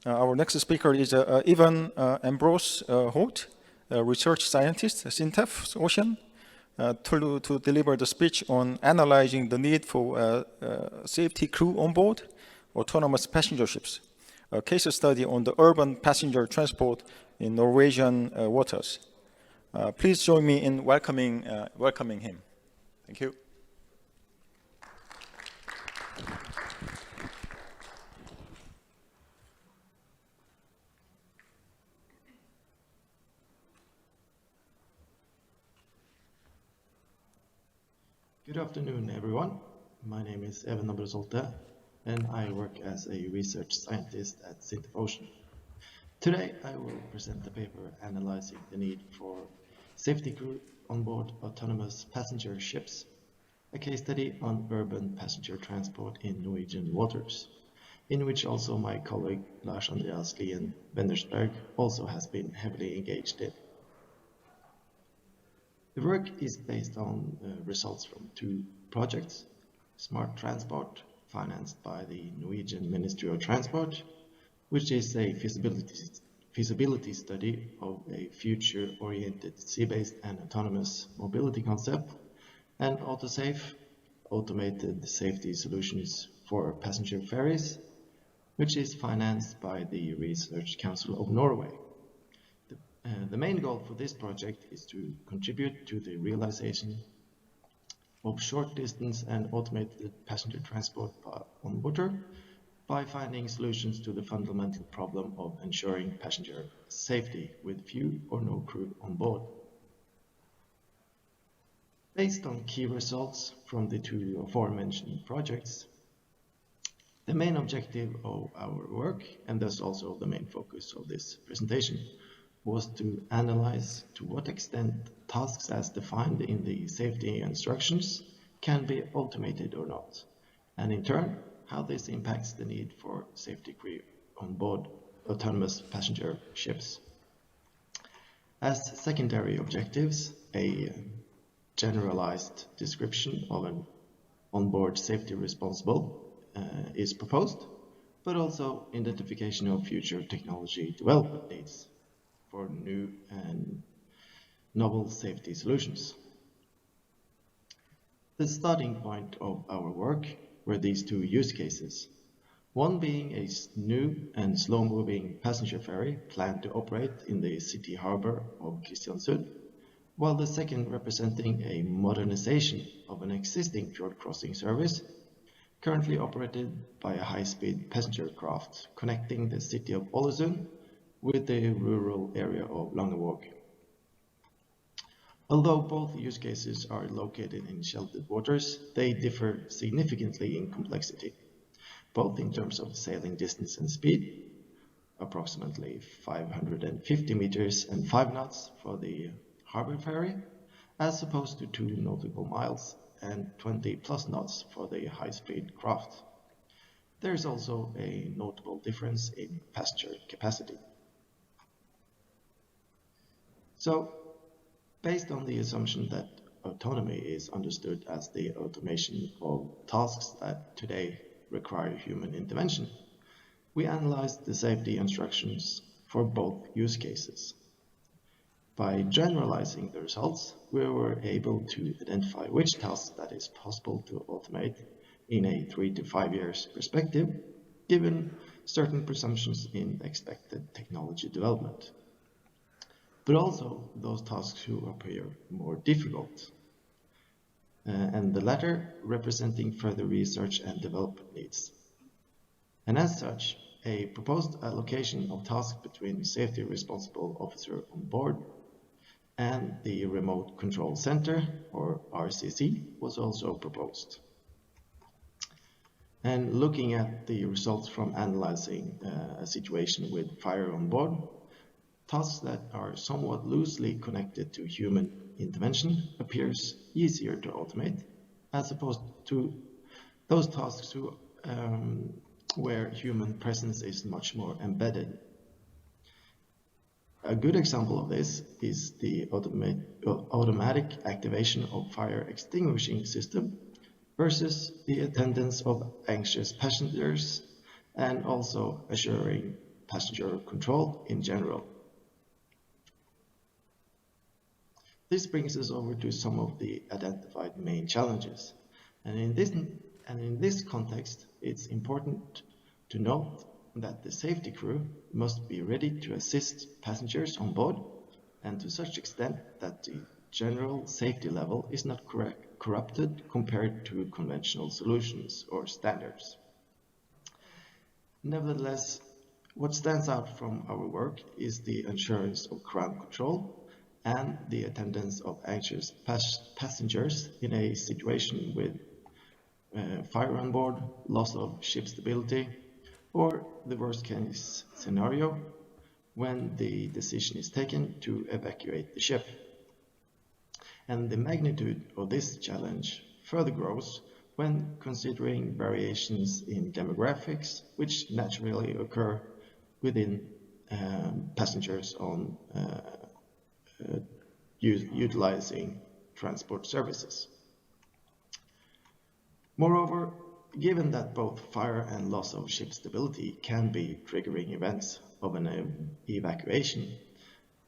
Our next speaker is Ivan Ambros Holte, a research scientist at SINTEF Ocean, to deliver the speech on analyzing the need for safety crew on board autonomous passenger ships, a case study on the urban passenger transport in Norwegian waters. Please join me in welcoming him. Thank you. Good afternoon, everyone. My name is Evan Ambros Holte, and I work as a research scientist at SINTEF Ocean. Today, I will present the paper analyzing the need for safety crew on board autonomous passenger ships, a case study on urban passenger transport in Norwegian waters, in which also my colleague Lars, Andreas, Lien, Wennersberg also has been heavily engaged in. The work is based on results from two projects: Smart Transport, financed by the Norwegian Ministry of Transport, which is a feasibility study of a future-oriented sea-based and autonomous mobility concept, and AutoSafe, automated safety solutions for passenger ferries, which is financed by the Research Council of Norway. The main goal for this project is to contribute to the realization of short-distance and automated passenger transport on water by finding solutions to the fundamental problem of ensuring passenger safety with few or no crew on board. Based on key results from the two aforementioned projects, the main objective of our work, and thus also the main focus of this presentation, was to analyze to what extent tasks as defined in the safety instructions can be automated or not, and in turn, how this impacts the need for safety crew on board autonomous passenger ships. As secondary objectives, a generalized description of an onboard safety responsible is proposed, but also identification of future technology development needs for new and novel safety solutions. The starting point of our work were these two use cases, one being a new and slow-moving passenger ferry planned to operate in the city harbor of Kristiansund, while the second representing a modernization of an existing fjord crossing service currently operated by a high-speed passenger craft connecting the city of Ålesund with the rural area of Langevåg. Although both use cases are located in sheltered waters, they differ significantly in complexity, both in terms of sailing distance and speed, approximately 550 meters and 5 knots for the harbor ferry, as opposed to 2 nautical miles and 20 plus knots for the high-speed craft. There is also a notable difference in passenger capacity. So, based on the assumption that autonomy is understood as the automation of tasks that today require human intervention, we analyzed the safety instructions for both use cases. By generalizing the results, we were able to identify which tasks that is possible to automate in a 3 to 5 years perspective, given certain presumptions in expected technology development, but also those tasks who appear more difficult, and the latter representing further research and development needs. And as such, a proposed allocation of tasks between safety responsible officer on board and the remote control center, or RCC, was also proposed. And looking at the results from analyzing a situation with fire on board, tasks that are somewhat loosely connected to human intervention appears easier to automate, as opposed to those tasks where human presence is much more embedded. A good example of this is the automatic activation of fire extinguishing system versus the attendance of anxious passengers, and also assuring passenger control in general. This brings us over to some of the identified main challenges. And in this context, it's important to note that the safety crew must be ready to assist passengers on board, and to such extent that the general safety level is not corrupted compared to conventional solutions or standards. Nevertheless, what stands out from our work is the assurance of ground control and the attendance of anxious passengers in a situation with fire on board, loss of ship stability, or the worst case scenario when the decision is taken to evacuate the ship. And the magnitude of this challenge further grows when considering variations in demographics, which naturally occur within passengers on utilizing transport services. Moreover, given that both fire and loss of ship stability can be triggering events of an evacuation,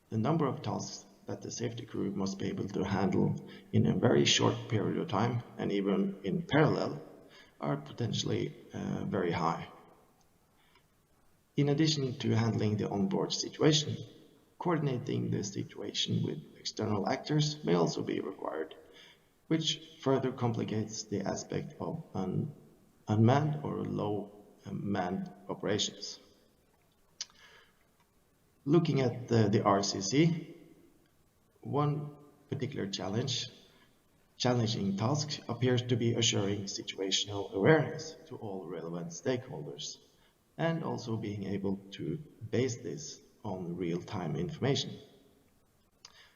the number of tasks that the safety crew must be able to handle in a very short period of time, and even in parallel, are potentially very high. In addition to handling the onboard situation, coordinating the situation with external actors may also be required, which further complicates the aspect of unmanned or low manned operations. Looking at the RCC, one particular challenging task appears to be assuring situational awareness to all relevant stakeholders, and also being able to base this on real-time information,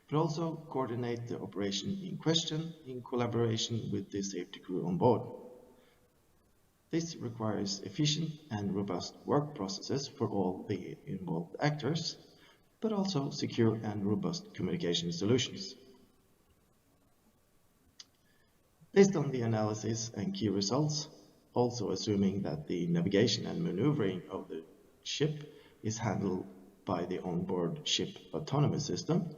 but also coordinate the operation in question in collaboration with the safety crew on board. This requires efficient and robust work processes for all the involved actors, but also secure and robust communication solutions. Based on the analysis and key results, also assuming that the navigation and maneuvering of the ship is handled by the onboard ship autonomy system,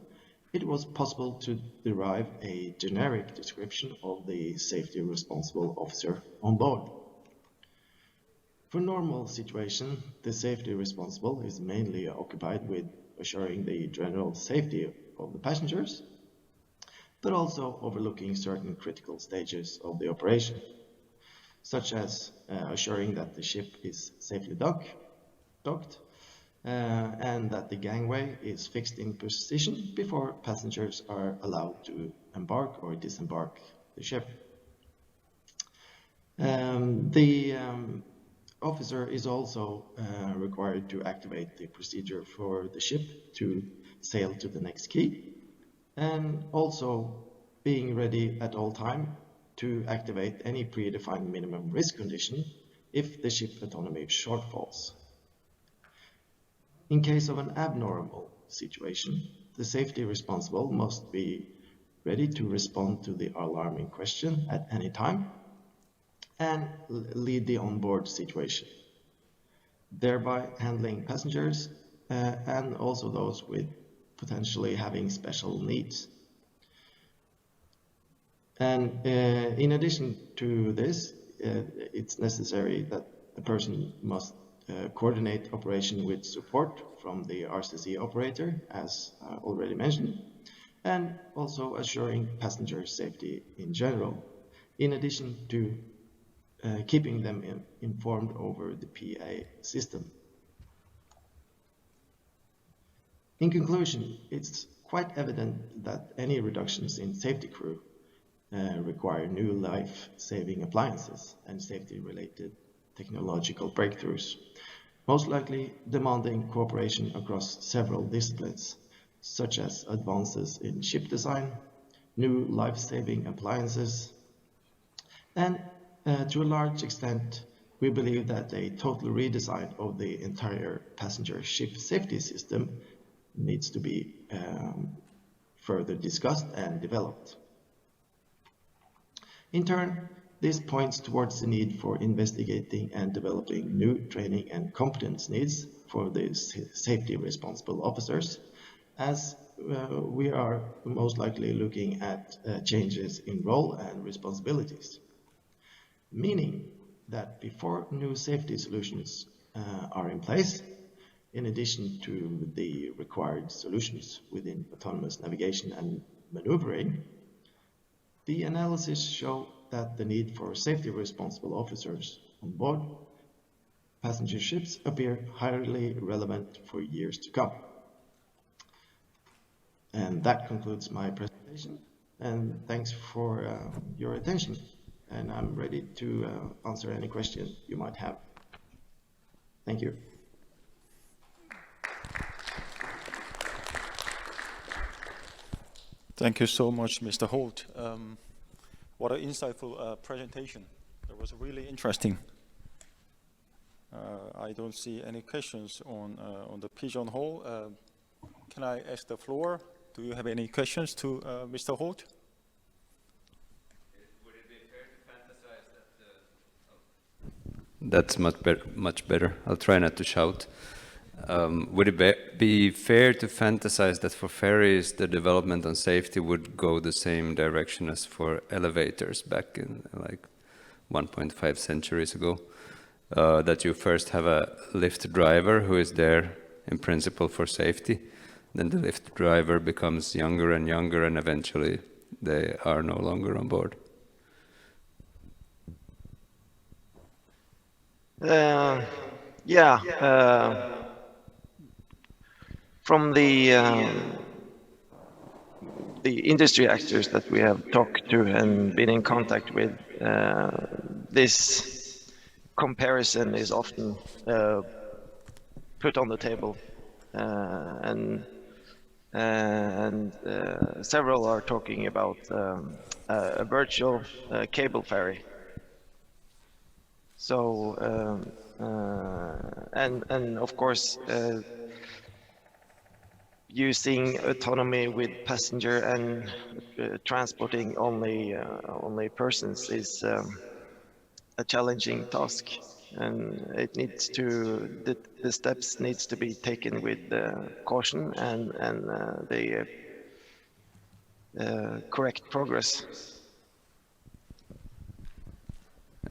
it was possible to derive a generic description of the safety responsible officer on board. For normal situation, the safety responsible is mainly occupied with assuring the general safety of the passengers, but also overlooking certain critical stages of the operation, such as assuring that the ship is safely docked, and that the gangway is fixed in position before passengers are allowed to embark or disembark the ship. The officer is also required to activate the procedure for the ship to sail to the next quay, and also being ready at all time to activate any predefined minimum risk condition if the ship autonomy shortfalls. In case of an abnormal situation, the safety responsible must be ready to respond to the alarm in question at any time and lead the onboard situation, thereby handling passengers and also those with potentially having special needs. And in addition to this, it's necessary that the person must coordinate operation with support from the RCC operator, as already mentioned, and also assuring passenger safety in general, in addition to keeping them informed over the PA system. In conclusion, it's quite evident that any reductions in safety crew require new life-saving appliances and safety-related technological breakthroughs, most likely demanding cooperation across several disciplines, such as advances in ship design, new life-saving appliances, and to a large extent, we believe that a total redesign of the entire passenger ship safety system needs to be further discussed and developed. In turn, This points towards the need for investigating and developing new training and competence needs for the safety responsible officers, as we are most likely looking at changes in role and responsibilities. Meaning that before new safety solutions are in place, in addition to the required solutions within autonomous navigation and maneuvering, the analysis show that the need for safety responsible officers on board passenger ships appear highly relevant for years to come. And that concludes my presentation, and thanks for your attention. And I'm ready to answer any question you might have. Thank you. Thank you so much, Mr. Holte. What an insightful presentation. It was really interesting. I don't see any questions on the Pigeonhole. Can I ask the floor? Do you have any questions to Mr. Holte? Would it be fair to fantasize that That's much better. I'll try not to shout. Would it be fair to fantasize that for ferries, the development on safety would go the same direction as for elevators back in like 1.5 centuries ago? That you first have a lift driver who is there in principle for safety, then the lift driver becomes younger and younger, and eventually they are no longer on board. From the industry actors that we have talked to and been in contact with, this comparison is often put on the table, and several are talking about a virtual cable ferry. So and of course using autonomy with passenger and transporting only persons is a challenging task, and it needs to the steps needs to be taken with caution and the correct progress.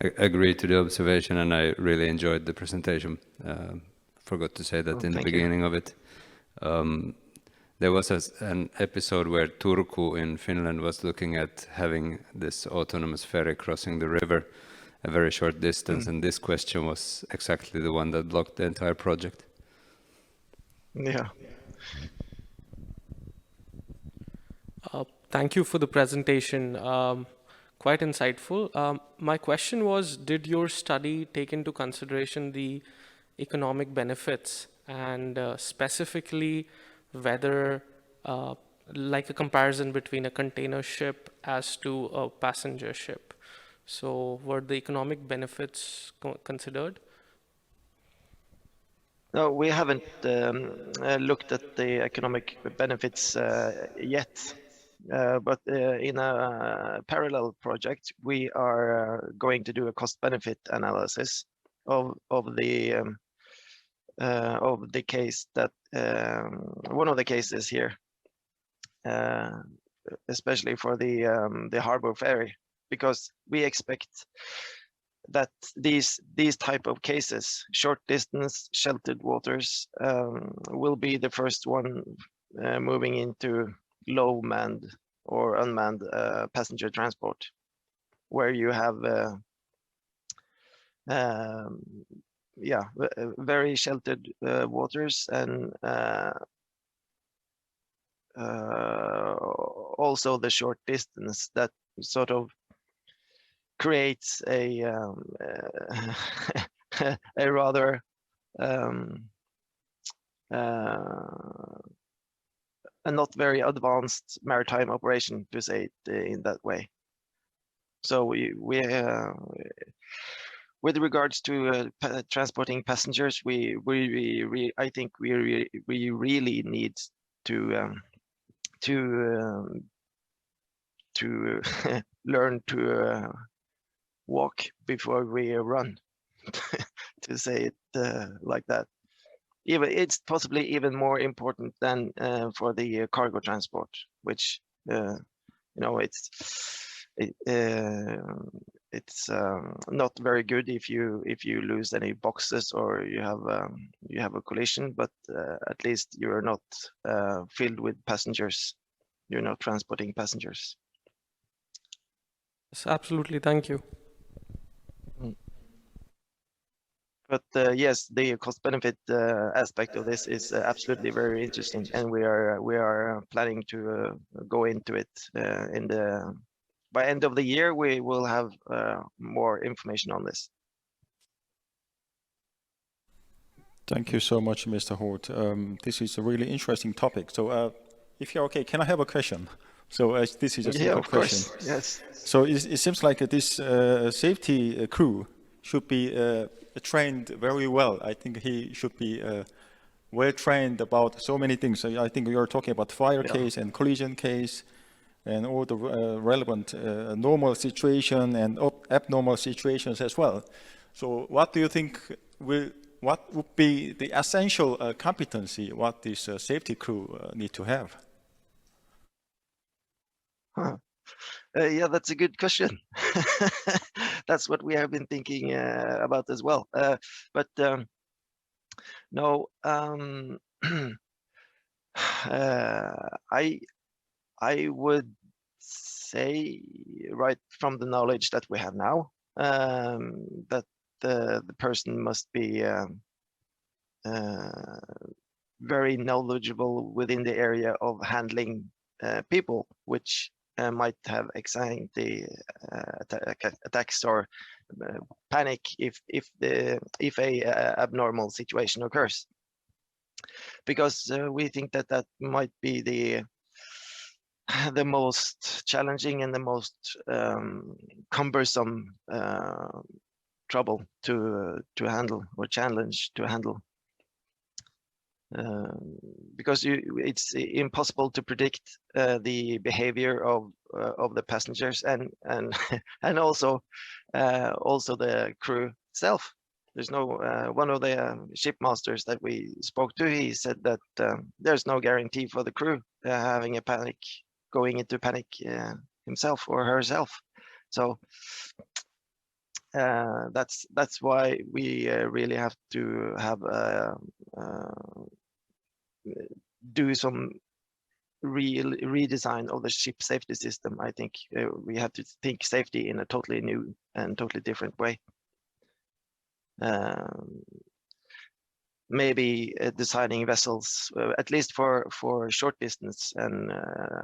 I agree to the observation, and I really enjoyed the presentation. Forgot to say that in the beginning of it. There was an episode where Turku in Finland was looking at having this autonomous ferry crossing the river a very short distance, and this question was exactly the one that blocked the entire project. Yeah. Thank you for the presentation. Quite insightful. My question was, did your study take into consideration the economic benefits, and specifically whether like a comparison between a container ship as to a passenger ship? So were the economic benefits considered? No, we haven't looked at the economic benefits yet, but in a parallel project, we are going to do a cost-benefit analysis of the case that one of the cases here, especially for the harbor ferry, because we expect that these type of cases, short distance, sheltered waters, will be the first one moving into low manned or unmanned passenger transport, where you have very sheltered waters, and also the short distance that sort of creates a a rather a not very advanced maritime operation, to say it in that way. So we with regards to transporting passengers, I think we really need to learn to walk before we run, to say it like that. It's possibly even more important than for the cargo transport, which it's not very good if you lose any boxes or you have a collision, but at least you're not filled with passengers. You're not transporting passengers. Yes, absolutely. Thank you. But yes, the cost-benefit aspect of this is absolutely very interesting, and we are planning to go into it by end of the year. We will have more information on this. Thank you so much, Mr. Holte. This is a really interesting topic. So if you're okay, can I have a question? So this is a simple of question. course, yes. So it seems like this safety crew should be trained very well. I think he should be well trained about so many things. So I think you are talking about fire case and collision case and all the relevant normal situation and abnormal situations as well. So what do you think what would be the essential competency what this safety crew need to have? Yeah, that's a good question. That's what we have been thinking about as well. But no, I would say, right from the knowledge that we have now, that the person must be very knowledgeable within the area of handling people, which might have anxiety attacks or panic if a abnormal situation occurs, because we think that might be the most challenging and the most cumbersome trouble to handle, or challenge to handle. Because it's impossible to predict the behavior of the passengers and and also the crew itself. There's no one of the shipmasters that we spoke to. He said that there's no guarantee for the crew having a panic, going into panic himself or herself. So that's why we really have to have do some real redesign of the ship safety system. I think we have to think safety in a totally new and totally different way. Maybe designing vessels, at least for short distance and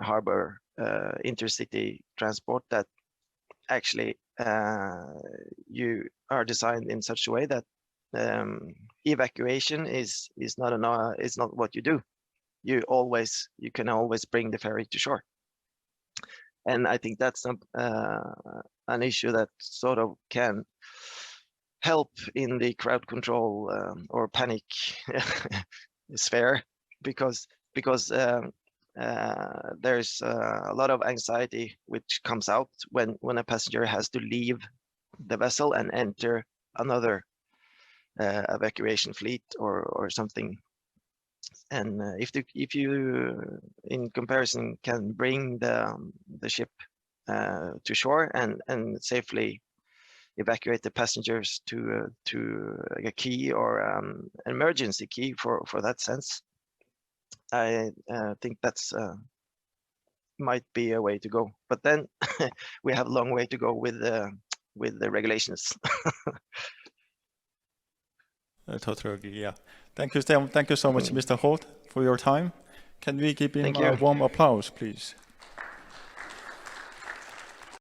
harbor intercity transport, that actually you are designed in such a way that evacuation is not what you do. You can always bring the ferry to shore, and I think that's an issue that sort of can help in the crowd control or panic sphere, because there's a lot of anxiety which comes out when a passenger has to leave the vessel and enter another evacuation fleet or something. And if you in comparison can bring the ship to shore and safely evacuate the passengers to a key or an emergency key for that sense, I think that's might be a way to go. But then we have a long way to go with the regulations. I totally agree, yeah. Thank you, Stem. Thank you so much, Mr. Holte, for your time. Can we give him a warm applause, please?